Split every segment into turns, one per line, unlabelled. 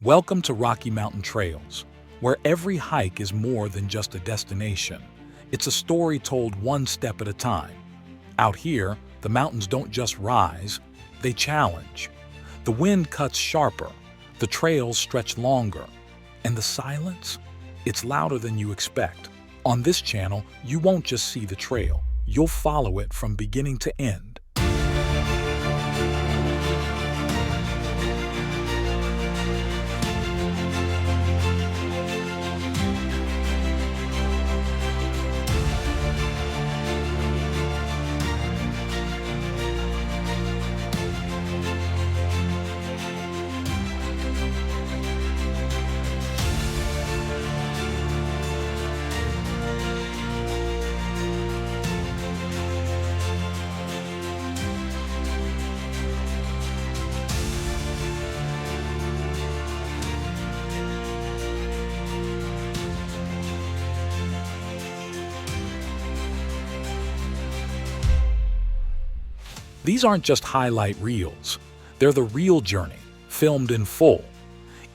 Welcome to Rocky Mountain Trails, where every hike is more than just a destination. It's a story told one step at a time. Out here, the mountains don't just rise, they challenge. The wind cuts sharper, the trails stretch longer, and the silence? It's louder than you expect. On this channel, you won't just see the trail, you'll follow it from beginning to end. These aren't just highlight reels, they're the real journey, filmed in full.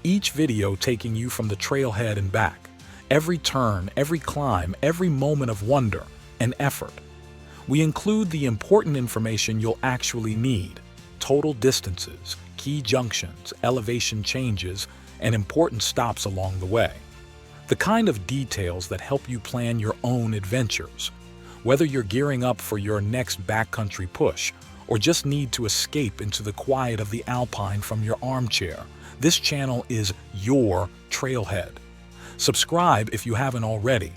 Each video taking you from the trailhead and back, every turn, every climb, every moment of wonder and effort. We include the important information you'll actually need: total distances, key junctions, elevation changes, and important stops along the way. The kind of details that help you plan your own adventures. Whether you're gearing up for your next backcountry push, or just need to escape into the quiet of the Alpine from your armchair, this channel is your trailhead. Subscribe if you haven't already.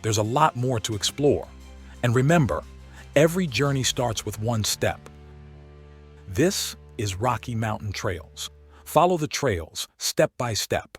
There's a lot more to explore. And remember, every journey starts with one step. This is Rocky Mountain Trails. Follow the trails step by step.